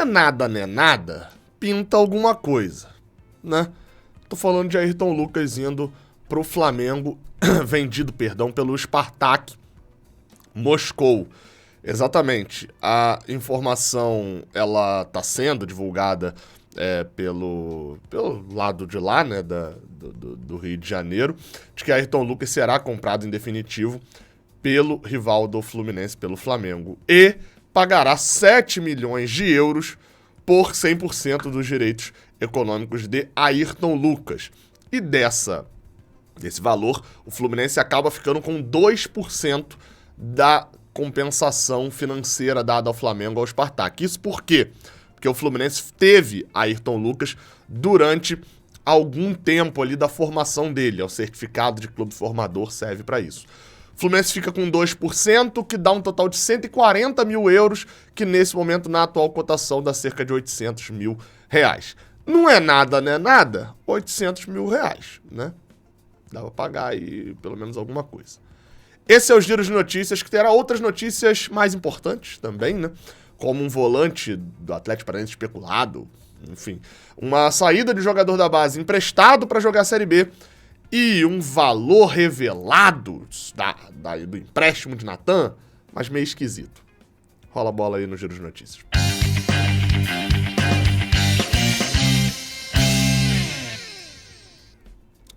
é nada, né? Nada, pinta alguma coisa, né? Tô falando de Ayrton Lucas indo pro Flamengo, vendido, pelo Spartak Moscou. Exatamente. A informação, ela tá sendo divulgada pelo lado de lá, né, do Rio de Janeiro, de que Ayrton Lucas será comprado em definitivo pelo rival do Fluminense, pelo Flamengo, e pagará 7 milhões de euros por 100% dos direitos econômicos de Ayrton Lucas. E desse valor, o Fluminense acaba ficando com 2% da compensação financeira dada ao Flamengo, ao Spartak. Isso por quê? Porque o Fluminense teve Ayrton Lucas durante algum tempo ali da formação dele. O certificado de clube formador serve para isso. O Fluminense fica com 2%, que dá um total de 140 mil euros, que nesse momento, na atual cotação, dá cerca de 800 mil reais. Não é nada, né? Nada. 800 mil reais, né? Dá pra pagar aí pelo menos alguma coisa. Esse é o Giro de Notícias, que terá outras notícias mais importantes também, né? Como um volante do Atlético Paranaense especulado, enfim. Uma saída de jogador da base emprestado para jogar a Série B e um valor revelado do empréstimo de Natan, mas meio esquisito. Rola a bola aí no Giro de Notícias.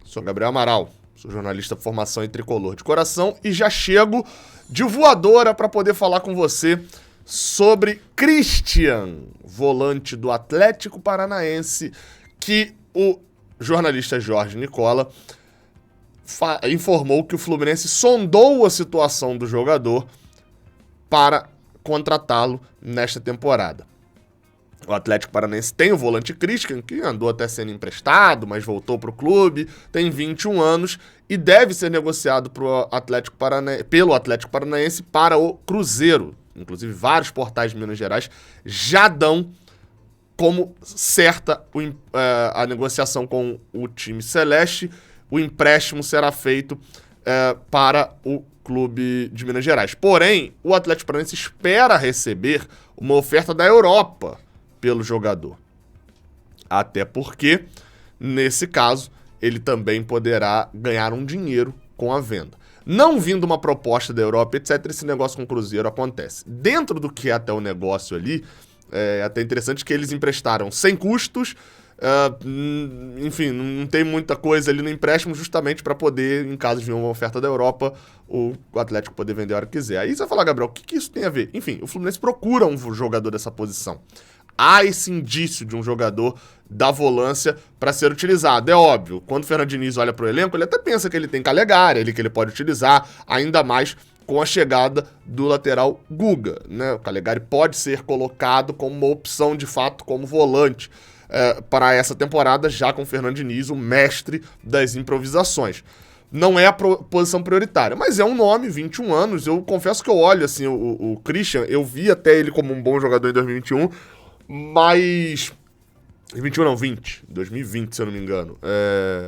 Sou Gabriel Amaral, sou jornalista de formação e tricolor de coração e já chego de voadora para poder falar com você sobre Christian, volante do Atlético Paranaense, que o jornalista Jorge Nicola informou que o Fluminense sondou a situação do jogador para contratá-lo nesta temporada. O Atlético Paranaense tem o volante Christian, que andou até sendo emprestado, mas voltou para o clube, tem 21 anos e deve ser negociado pelo Atlético Paranaense para o Cruzeiro. Inclusive, vários portais de Minas Gerais já dão como certa a negociação com o time celeste. O empréstimo será feito para o clube de Minas Gerais. Porém, o Atlético Paranaense espera receber uma oferta da Europa pelo jogador. Até porque, nesse caso, ele também poderá ganhar um dinheiro com a venda. Não vindo uma proposta da Europa, etc., esse negócio com o Cruzeiro acontece. Dentro do que é até o negócio ali, é até interessante que eles emprestaram sem custos, enfim, não tem muita coisa ali no empréstimo, justamente para poder, em caso de vir uma oferta da Europa, o Atlético poder vender a hora que quiser. Aí você vai falar, Gabriel, o que isso tem a ver? Enfim, o Fluminense procura um jogador dessa posição. Há esse indício de um jogador da volância para ser utilizado. É óbvio, quando o Fernando Diniz olha para o elenco, ele até pensa que ele tem Calegari, que ele pode utilizar, ainda mais com a chegada do lateral Guga, né? O Calegari pode ser colocado como uma opção, de fato, como volante para essa temporada, já com o Fernando Diniz, o mestre das improvisações. Não é a posição prioritária, mas é um nome, 21 anos. Eu confesso que eu olho assim, o Christian, eu vi até ele como um bom jogador em 2021, mas 21 não, 2020, se eu não me engano.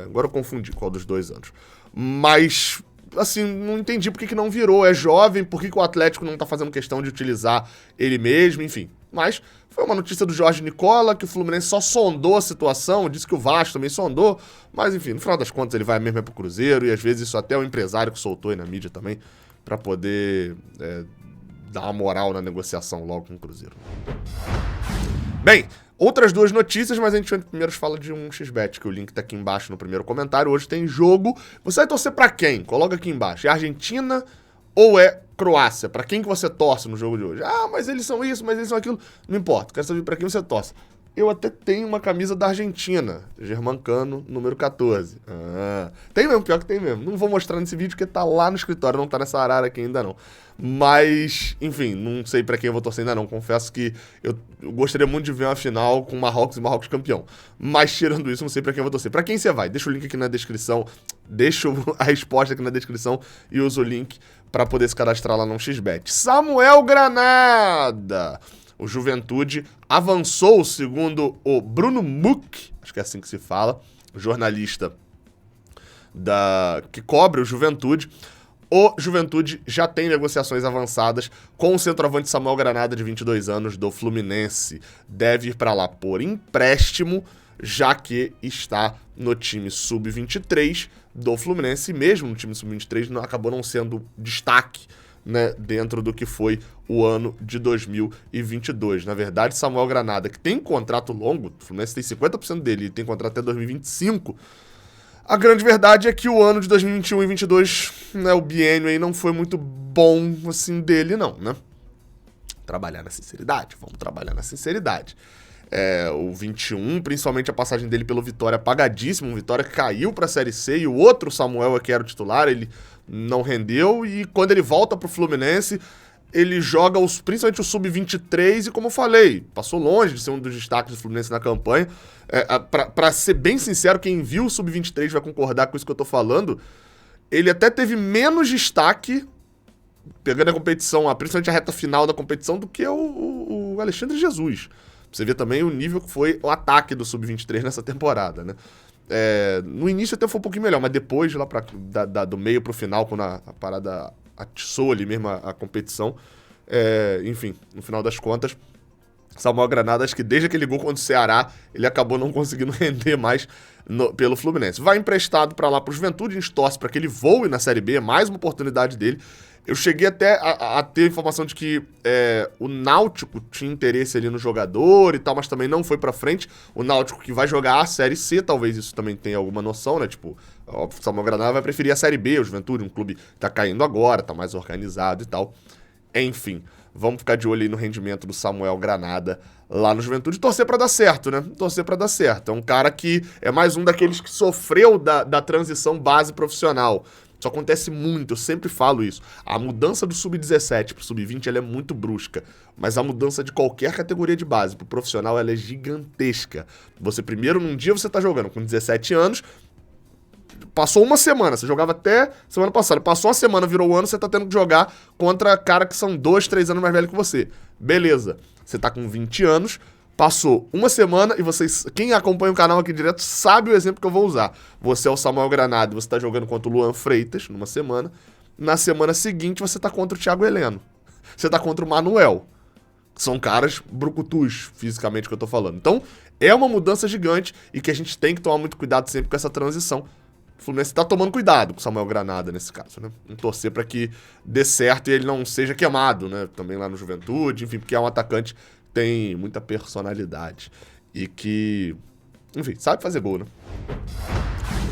Agora eu confundi qual dos 2 anos. Mas, assim, não entendi por que não virou. É jovem, por que o Atlético não tá fazendo questão de utilizar ele mesmo, enfim. Mas foi uma notícia do Jorge Nicola, que o Fluminense só sondou a situação, disse que o Vasco também sondou, mas enfim, no final das contas ele vai mesmo pro Cruzeiro, e às vezes isso até o empresário que soltou aí na mídia também, pra poder dar uma moral na negociação logo com o Cruzeiro. Bem, outras 2 notícias, mas a gente primeiro fala de um XBet, que o link tá aqui embaixo no primeiro comentário. Hoje tem jogo. Você vai torcer pra quem? Coloca aqui embaixo. É Argentina ou é Croácia? Pra quem que você torce no jogo de hoje? Ah, mas eles são isso, mas eles são aquilo. Não importa, quero saber pra quem você torce. Eu até tenho uma camisa da Argentina, Germancano, número 14. Tem mesmo, pior que tem mesmo. Não vou mostrar nesse vídeo porque tá lá no escritório, não tá nessa arara aqui ainda não. Mas, enfim, não sei pra quem eu vou torcer ainda não. Confesso que eu gostaria muito de ver uma final com Marrocos e Marrocos campeão. Mas, tirando isso, não sei pra quem eu vou torcer. Pra quem você vai? Deixa o link aqui na descrição. Deixa a resposta aqui na descrição e usa o link pra poder se cadastrar lá no XBet. Samuel Granada! O Juventude avançou, segundo o Bruno Muck, acho que é assim que se fala, jornalista que cobre o Juventude. O Juventude já tem negociações avançadas com o centroavante Samuel Granada, de 22 anos, do Fluminense. Deve ir para lá por empréstimo, já que está no time sub-23 do Fluminense. E mesmo no time sub-23 acabou não sendo destaque, né, dentro do que foi o ano de 2022. Na verdade, Samuel Granada, que tem contrato longo, o Fluminense tem 50% dele e tem contrato até 2025, a grande verdade é que o ano de 2021 e 2022, né, o biênio aí não foi muito bom, assim, dele não, né? Trabalhar na sinceridade, vamos trabalhar na sinceridade. O 21, principalmente a passagem dele pelo Vitória, apagadíssimo, o Vitória caiu pra Série C e o outro Samuel, que era o titular, ele não rendeu, e quando ele volta pro Fluminense, ele joga principalmente o Sub-23 e, como eu falei, passou longe de ser um dos destaques do Fluminense na campanha. Pra ser bem sincero, quem viu o Sub-23 vai concordar com isso que eu tô falando, ele até teve menos destaque, pegando a competição, principalmente a reta final da competição, do que o Alexandre Jesus. Você vê também o nível que foi o ataque do Sub-23 nessa temporada, né? No início até foi um pouquinho melhor, mas depois, lá do meio pro final, quando a parada atiçou ali mesmo a competição, enfim, no final das contas, Samuel Granada, acho que desde aquele gol contra o Ceará, ele acabou não conseguindo render mais pelo Fluminense. Vai emprestado para lá pro Juventude, a gente torce para que ele voe na Série B, mais uma oportunidade dele. Eu cheguei até a ter a informação de que o Náutico tinha interesse ali no jogador e tal, mas também não foi pra frente. O Náutico que vai jogar a Série C, talvez isso também tenha alguma noção, né? Tipo, o Samuel Granada vai preferir a Série B, o Juventude, um clube que tá caindo agora, tá mais organizado e tal. Enfim, vamos ficar de olho aí no rendimento do Samuel Granada lá no Juventude e torcer pra dar certo, né? Torcer pra dar certo. É um cara que é mais um daqueles que sofreu da transição base profissional. Isso acontece muito, eu sempre falo isso. A mudança do sub-17 pro sub-20 ela é muito brusca, mas a mudança de qualquer categoria de base pro profissional ela é gigantesca. Você primeiro, num dia você tá jogando com 17 anos, passou uma semana, você jogava até semana passada, passou uma semana, virou o ano, você tá tendo que jogar contra cara que são 2, 3 anos mais velho que você. Beleza, você tá com 20 anos, passou uma semana e vocês, quem acompanha o canal aqui direto sabe o exemplo que eu vou usar. Você é o Samuel Granada, você tá jogando contra o Luan Freitas numa semana. Na semana seguinte você tá contra o Thiago Heleno. Você tá contra o Manuel. São caras brucutus, fisicamente, que eu tô falando. Então, é uma mudança gigante e que a gente tem que tomar muito cuidado sempre com essa transição. O Fluminense tá tomando cuidado com o Samuel Granada nesse caso, né? Vamos torcer pra que dê certo e ele não seja queimado, né? Também lá no Juventude, enfim, porque é um atacante tem muita personalidade e que, enfim, sabe fazer gol, né?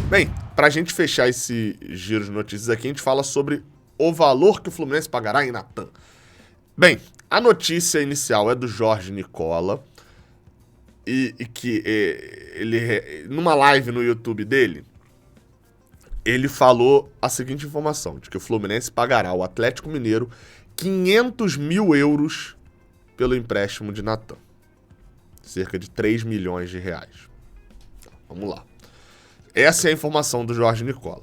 Bem, pra gente fechar esse giro de notícias aqui, a gente fala sobre o valor que o Fluminense pagará em Natan. Bem, a notícia inicial é do Jorge Nicola e que ele, numa live no YouTube dele, ele falou a seguinte informação, de que o Fluminense pagará ao Atlético Mineiro 500 mil euros pelo empréstimo de Natan. Cerca de 3 milhões de reais. Vamos lá. Essa é a informação do Jorge Nicola.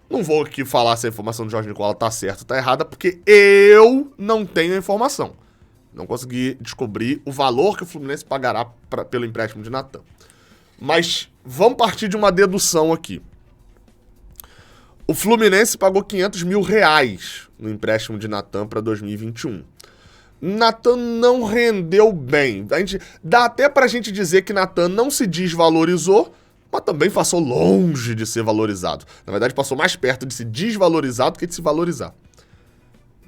Não vou aqui falar se a informação do Jorge Nicola tá certa ou tá errada, porque eu não tenho a informação. Não consegui descobrir o valor que o Fluminense pagará pelo empréstimo de Natan. Mas vamos partir de uma dedução aqui. O Fluminense pagou 500 mil reais no empréstimo de Natan para 2021. Natan não rendeu bem. Dá até pra gente dizer que Natan não se desvalorizou, mas também passou longe de ser valorizado. Na verdade, passou mais perto de se desvalorizar do que de se valorizar.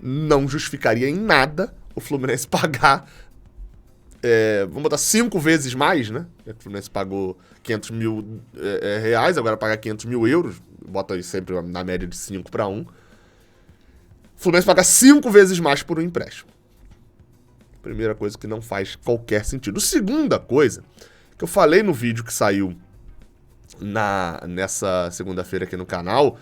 Não justificaria em nada o Fluminense pagar, vamos botar 5 vezes mais, né? O Fluminense pagou 500 mil reais, agora pagar 500 mil euros, bota aí sempre na média de 5 para 1. O Fluminense paga 5 vezes mais por um empréstimo. Primeira coisa que não faz qualquer sentido. Segunda coisa, que eu falei no vídeo que saiu nessa segunda-feira aqui no canal,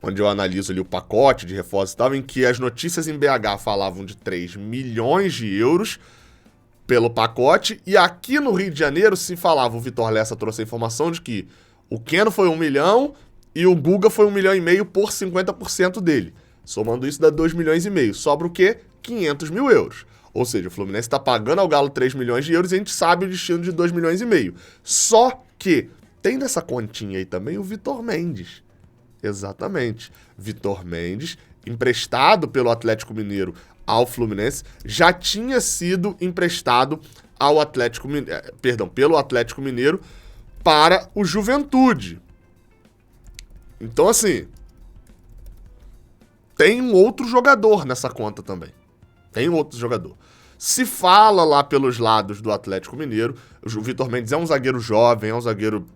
onde eu analiso ali o pacote de reforços e tal, em que as notícias em BH falavam de 3 milhões de euros pelo pacote, e aqui no Rio de Janeiro se falava, o Vitor Lessa trouxe a informação de que o Keno foi 1 milhão e o Guga foi 1,5 milhão por 50% dele. Somando isso dá 2 milhões e meio. Sobra o quê? 500 mil euros. Ou seja, o Fluminense está pagando ao Galo 3 milhões de euros e a gente sabe o destino de 2 milhões e meio. Só que tem nessa continha aí também o Vitor Mendes. Exatamente. Vitor Mendes emprestado pelo Atlético Mineiro ao Fluminense, já tinha sido emprestado ao Atlético Mineiro, pelo Atlético Mineiro para o Juventude. Então, assim, tem um outro jogador nessa conta também. Tem outro jogador. Se fala lá pelos lados do Atlético Mineiro, o Vitor Mendes é um zagueiro jovem, é um zagueiro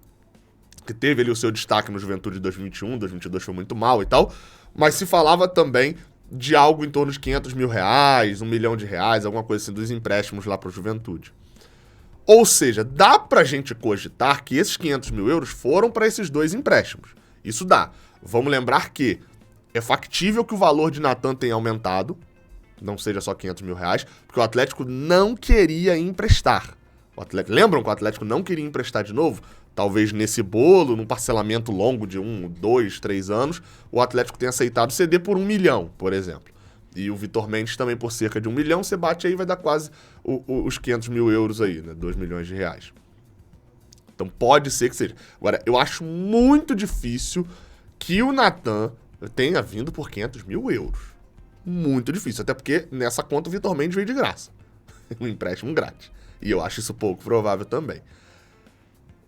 que teve ali o seu destaque no Juventude de 2021, 2022 foi muito mal e tal, mas se falava também de algo em torno de 500 mil reais, 1 milhão de reais, alguma coisa assim, dos empréstimos lá para o Juventude. Ou seja, dá pra gente cogitar que esses 500 mil euros foram para esses dois empréstimos. Isso dá. Vamos lembrar que é factível que o valor de Natan tenha aumentado, não seja só 500 mil reais, porque o Atlético não queria emprestar. Lembram que o Atlético não queria emprestar de novo? Talvez nesse bolo, num parcelamento longo de 1, 2, 3 anos, o Atlético tenha aceitado ceder por 1 milhão, por exemplo. E o Vitor Mendes também por cerca de 1 milhão, você bate aí, vai dar quase os 500 mil euros aí, né? 2 milhões de reais. Então pode ser que seja. Agora, eu acho muito difícil que o Natan tenha vindo por 500 mil euros. Muito difícil, até porque nessa conta o Vitor Mendes veio de graça. Um empréstimo grátis. E eu acho isso pouco provável também.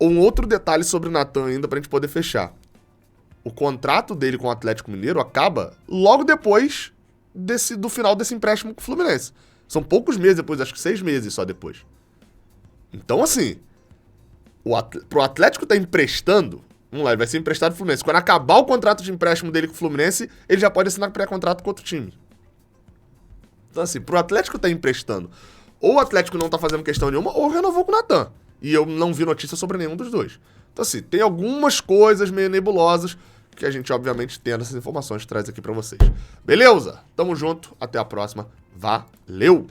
Um outro detalhe sobre o Natan ainda pra gente poder fechar. O contrato dele com o Atlético Mineiro acaba logo depois do final desse empréstimo com o Fluminense. São poucos meses depois, acho que 6 meses só depois. Então, assim, pro Atlético tá emprestando, vamos lá, ele vai ser emprestado pro Fluminense. Quando acabar o contrato de empréstimo dele com o Fluminense, ele já pode assinar pré-contrato com outro time. Então, assim, pro Atlético tá emprestando, ou o Atlético não tá fazendo questão nenhuma, ou renovou com o Natan. E eu não vi notícia sobre nenhum dos dois. Então, assim, tem algumas coisas meio nebulosas que a gente, obviamente, tendo essas informações, traz aqui pra vocês. Beleza? Tamo junto, até a próxima. Valeu!